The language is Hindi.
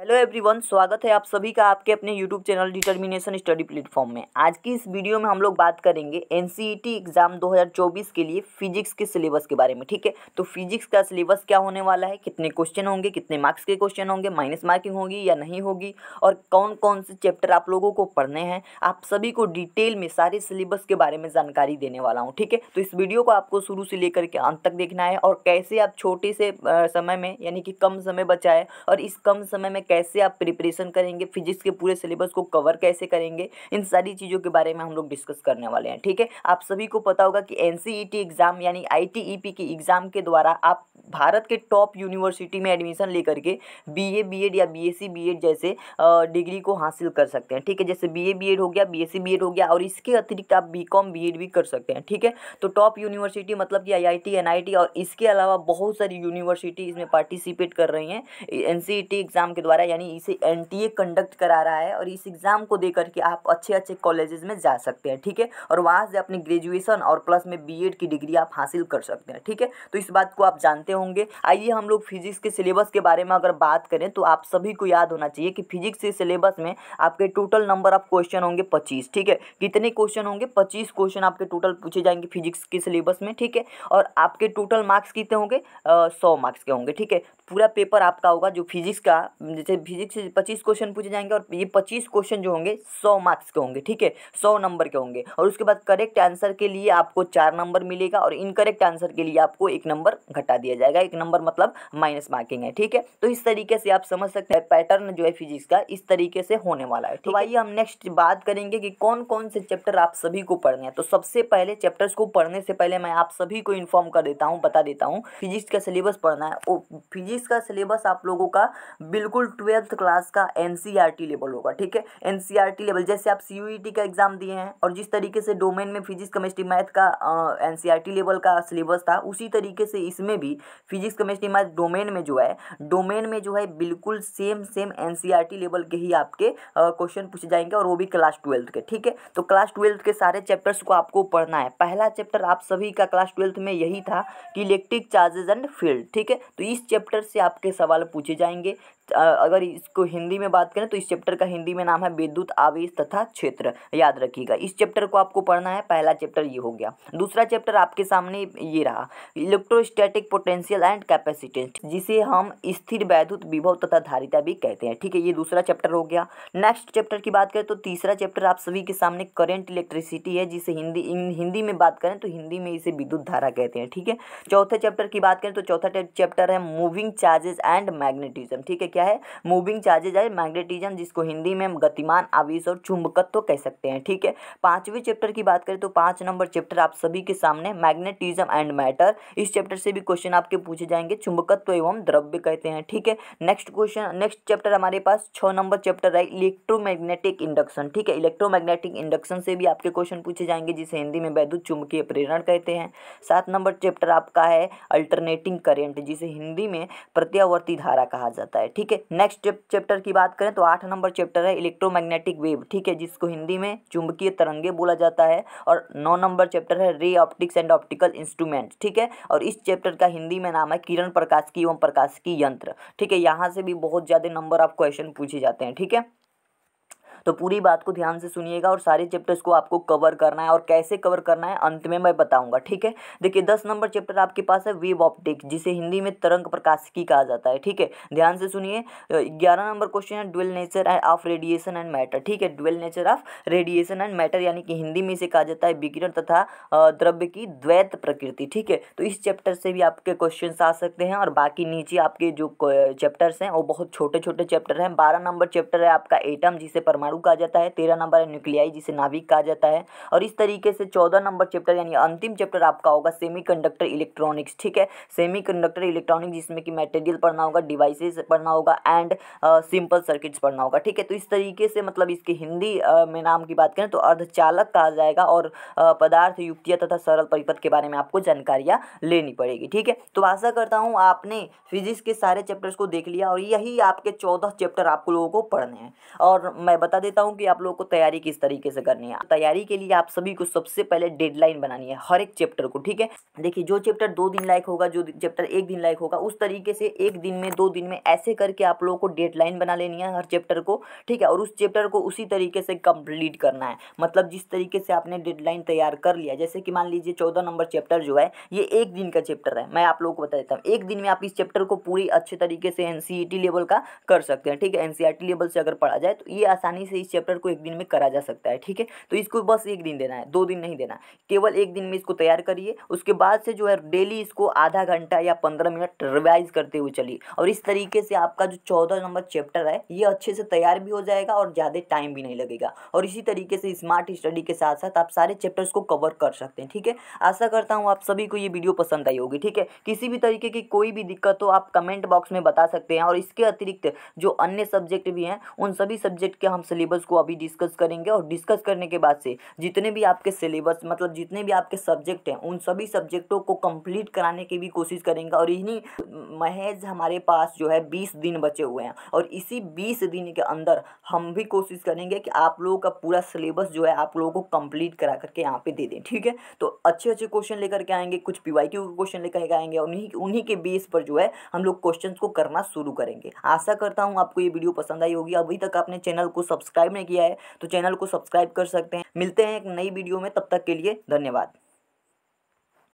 हेलो एवरीवन, स्वागत है आप सभी का आपके अपने YouTube channel determination study platform में। आज की इस वीडियो में हम लोग बात करेंगे एनसीईटी एग्जाम 2024 के लिए फिजिक्स के सिलेबस के बारे में। ठीक है, तो फिजिक्स का सिलेबस क्या होने वाला है, कितने क्वेश्चन होंगे, कितने मार्क्स के क्वेश्चन होंगे, माइनस मार्किंग होगी या नहीं होगी, और कौन कौन से चैप्टर आप लोगों को पढ़ने हैं, आप सभी को डिटेल में सारे सिलेबस के बारे में जानकारी देने वाला हूँ। ठीक है, तो इस वीडियो को आपको शुरू से लेकर के अंत तक देखना है और कैसे आप छोटे से समय में, यानी कि कम समय बचा है और इस कम समय में कैसे आप प्रिपरेशन करेंगे, फिजिक्स के पूरे सिलेबस को कवर कैसे करेंगे, इन सारी चीज़ों के बारे में हम लोग डिस्कस करने वाले हैं। ठीक है, आप सभी को पता होगा कि एनसीईटी एग्ज़ाम यानी आईटीईपी की एग्ज़ाम के द्वारा आप भारत के टॉप यूनिवर्सिटी में एडमिशन लेकर के बीए बीएड या बीएससी बीएड जैसे डिग्री को हासिल कर सकते हैं। ठीक है, जैसे बीए बीएड हो गया, बीएससी बीएड हो गया, और इसके अतिरिक्त आप बीकॉम बीएड भी कर सकते हैं। ठीक है, तो टॉप यूनिवर्सिटी मतलब कि आईआईटी एनआईटी और इसके अलावा बहुत सारी यूनिवर्सिटी इसमें पार्टिसिपेट कर रही हैं एनसीईटी एग्ज़ाम के द्वारा, यानी इसे एनटीए कंडक्ट करा रहा है और इस एग्ज़ाम को देकर के आप अच्छे अच्छे कॉलेजेस में जा सकते हैं। ठीक है, और वहाँ से अपनी ग्रेजुएशन और प्लस में बीएड की डिग्री आप हासिल कर सकते हैं। ठीक है, तो इस बात को आप जानते होंगे। आइए हम लोग फिजिक्स के सिलेबस के बारे में अगर बात करें तो आप सभी को याद होना चाहिए कि फिजिक्स के सिलेबस में आपके टोटल नंबर ऑफ क्वेश्चन होंगे 25। ठीक है, कितने क्वेश्चन होंगे? 25 क्वेश्चन आपके टोटल पूछे जाएंगे फिजिक्स के सिलेबस में। ठीक है, और आपके टोटल मार्क्स कितने होंगे? 100 मार्क्स के होंगे। ठीक है, पूरा पेपर आपका होगा जो फिजिक्स का, जैसे फिजिक्स से 25 क्वेश्चन पूछे जाएंगे और ये 25 क्वेश्चन जो होंगे 100 मार्क्स के होंगे। ठीक है, 100 नंबर के होंगे, और उसके बाद करेक्ट आंसर के लिए आपको 4 नंबर मिलेगा और इनकरेक्ट आंसर के लिए आपको 1 नंबर घटा दिया जाएगा। 1 नंबर मतलब माइनस मार्किंग है। ठीक है, तो इस तरीके से आप समझ सकते हैं पैटर्न जो है फिजिक्स का इस तरीके से होने वाला है। तो आइए हम नेक्स्ट बात करेंगे कि कौन कौन से चैप्टर आप सभी को पढ़ने हैं। तो सबसे पहले चैप्टर्स को पढ़ने से पहले मैं आप सभी को इन्फॉर्म कर देता हूँ, बता देता हूँ फिजिक्स का सिलेबस पढ़ना है। वो फिजिक्स का सिलेबस आप लोगों का बिल्कुल 12th क्लास का एनसीईआरटी लेवल होगा। ठीक है, एनसीईआरटी लेवल, जैसे आप सीयूईटी का एग्जाम दिए हैं और जिस तरीके से डोमेन में फिजिक्स केमिस्ट्री मैथ का एनसीईआरटी लेवल का सिलेबस था, उसी तरीके से इसमें भी फिजिक्स केमिस्ट्री मैथ डोमेन में जो है बिल्कुल सेम एनसीईआरटी लेवल के ही आपके क्वेश्चन पूछे जाएंगे, और वो भी क्लास 12th के। ठीक है, तो क्लास 12th के सारे चैप्टर्स को आपको पढ़ना है। पहला चैप्टर आप सभी का क्लास 12th में यही था कि इलेक्ट्रिक चार्जेस एंड फील्ड। ठीक है, तो इस चैप्टर से आपके सवाल पूछे जाएंगे। अगर इसको हिंदी में बात करें तो इस चैप्टर का हिंदी में नाम है विद्युत आवेश तथा क्षेत्र। याद रखिएगा, इस चैप्टर को आपको पढ़ना है। पहला चैप्टर ये हो गया। दूसरा चैप्टर आपके सामने ये रहा, इलेक्ट्रोस्टैटिक पोटेंशियल एंड कैपेसिटेंस, जिसे हम स्थिर वैद्युत विभव तथा धारिता भी कहते हैं। ठीक है, ये दूसरा चैप्टर हो गया। नेक्स्ट चैप्टर की बात करें तो तीसरा चैप्टर आप सभी के सामने करंट इलेक्ट्रिसिटी है, जिसे हिंदी में बात करें तो हिंदी में इसे विद्युत धारा कहते हैं। ठीक है, चौथे चैप्टर की बात करें तो चौथा चैप्टर है मूविंग चार्जेस एंड मैग्नेटिज्म। ठीक है, क्या है? मूविंग चार्जेज है, मैग्नेटिज्म, जिसको हिंदी में हम गतिमान आवेश और चुंबकत्व कह सकते हैं। ठीक है, पांचवें चैप्टर की बात करें तो 5 नंबर चैप्टर आप सभी के सामने मैग्नेटिज्म एंड मैटर। इस चैप्टर से भी क्वेश्चन आपके पूछे जाएंगे, चुंबकत्व एवं द्रव्य कहते हैं। ठीक है, नेक्स्ट चैप्टर हमारे पास 6 नंबर चैप्टर है इलेक्ट्रोमैग्नेटिक इंडक्शन। ठीक है, इलेक्ट्रोमैग्नेटिक इंडक्शन से भी आपके क्वेश्चन पूछे जाएंगे, जिसे हिंदी में वैद्युत चुंबकीय प्रेरण कहते हैं। 7 नंबर चैप्टर आपका है अल्टरनेटिंग करेंट, जिसे हिंदी में प्रत्यावर्ती धारा कहा जाता है। ठीक है, नेक्स्ट चैप्टर की बात करें तो 8 नंबर चैप्टर है इलेक्ट्रोमैग्नेटिक वेव। ठीक है, जिसको हिंदी में चुंबकीय तरंगे बोला जाता है। और 9 नंबर चैप्टर है ray optics and optical instrument. ठीक है, और इस चैप्टर का हिंदी में नाम है किरण प्रकाशिकी एवं प्रकाशिकी यंत्र। ठीक है, यहाँ से भी बहुत ज़्यादा नंबर ऑफ क्वेश्चन पूछे जाते हैं। ठीक है, तो पूरी बात को ध्यान से सुनिएगा और सारे चैप्टर्स को आपको कवर करना है, और कैसे कवर करना है अंत में मैं बताऊंगा। ठीक है, देखिए 10 नंबर चैप्टर आपके पास है वेव ऑप्टिक्स, जिसे हिंदी में तरंग प्रकाशिकी कहा जाता है। ठीक है, ध्यान से सुनिए। 11 नंबर क्वेश्चन है dual nature of radiation and matter. ठीक है, dual nature of radiation and matter, यानी कि हिंदी में इसे कहा जाता है विकिरण तथा द्रव्य की द्वैत प्रकृति। ठीक है, तो इस चैप्टर से भी आपके क्वेश्चन आ सकते हैं, और बाकी नीचे आपके जो चैप्टर्स हैं वो बहुत छोटे छोटे चैप्टर हैं। 12 नंबर चैप्टर है आपका एटम, जिसे परमाणु कहा जाता है। 13 नंबर है न्यूक्लियाई, जिसे नाभिक कहा जाता है। और इस तरीके से 14 नंबर चैप्टर यानी अंतिम चैप्टर आपका होगा सेमीकंडक्टर इलेक्ट्रॉनिक्स। ठीक है, सेमीकंडक्टर इलेक्ट्रॉनिक्स, जिसमें कि मटेरियल पढ़ना होगा, डिवाइसेस पढ़ना होगा एंड सिंपल सर्किट्स पढ़ना होगा। ठीक है, तो इस तरीके से मतलब इसके हिंदी में नाम की बात करें तो अर्धचालक कहा जाएगा, और पदार्थ युक्तियाँ तथा सरल परिपथ के बारे में आपको जानकारियाँ लेनी पड़ेगी। ठीक है, तो आशा करता हूँ आपने फिजिक्स के सारे चैप्टर्स को देख लिया, और यही आपके 14 चैप्टर आप लोगों को पढ़ने हैं। और मैं बता बता देता हूँ कि आप लोगों को तैयारी किस तरीके से करनी है। तैयारी के लिए आप सभी को सबसे पहले डेडलाइन बनानी है हर एक चैप्टर को, ठीक है। देखिए जो चैप्टर 2 दिन लायक होगा, जो चैप्टर 1 दिन लायक होगा, उस तरीके से 1 दिन में 2 दिन में ऐसे करके आप लोगों को डेडलाइन बना लेनी है हर चैप्टर को, ठीक है। और उस चैप्टर को उसी तरीके से कंप्लीट करना है। मतलब जिस तरीके से आपने डेडलाइन तैयार कर लिया, जैसे कि मान लीजिए 14 नंबर चैप्टर जो है ये 1 दिन का चैप्टर है। मैं आप लोगों को बता देता हूँ, 1 दिन में आप इस चैप्टर को पूरी अच्छे तरीके से एनसीईटी लेवल का कर सकते हैं, ठीक है। एनसीईआरटी लेवल से अगर पढ़ा जाए तो ये आसानी से इस चैप्टर को 1 दिन में करा जा सकता है, ठीक है। तो इसको बस 1 दिन देना है, 2 दिन नहीं देना, केवल 1 दिन में इसको तैयार करिए। उसके बाद से जो है डेली इसको आधा घंटा या 15 मिनट रिवाइज करते हुए चलिए, और इस तरीके से आपका जो 14 नंबर चैप्टर है ये अच्छे से तैयार भी हो जाएगा और ज़्यादा टाइम भी नहीं लगेगा। और इसी तरीके से स्मार्ट स्टडी के साथ साथ आप सारे चैप्टर्स को कवर कर सकते हैं, ठीक है। आशा करता हूँ आप सभी को ये वीडियो पसंद आई होगी, ठीक है। किसी भी तरीके की कोई भी दिक्कत हो आप कमेंट बॉक्स में बता सकते हैं। और इसके अतिरिक्त जो अन्य सब्जेक्ट भी हैं उन सभी सब्जेक्ट के हम सिलेबस को अभी डिस्कस करेंगे, और डिस्कस करने के बाद से जितने भी आपके सिलेबस मतलब जितने भी आपके सब्जेक्ट हैं उन सभी सब्जेक्टों को कंप्लीट कराने की भी कोशिश करेंगे। और इन्हीं महज हमारे पास जो है 20 दिन बचे हुए हैं, और इसी 20 दिन के अंदर हम भी कोशिश करेंगे कि आप लोगों का पूरा सिलेबस जो है आप लोगों को कंप्लीट करा करके यहाँ पे दे दें, ठीक है। तो अच्छे अच्छे क्वेश्चन लेकर के आएंगे, कुछ पीवाईक्यू के क्वेश्चन लेकर के आएंगे, उन्हीं के बेस पर जो है हम लोग क्वेश्चन को करना शुरू करेंगे। आशा करता हूँ आपको ये वीडियो पसंद आई होगी। अभी तक आपने चैनल को सब्सक्राइब नहीं किया है तो चैनल को सब्सक्राइब कर सकते हैं। मिलते हैं एक नई वीडियो में, तब तक के लिए धन्यवाद।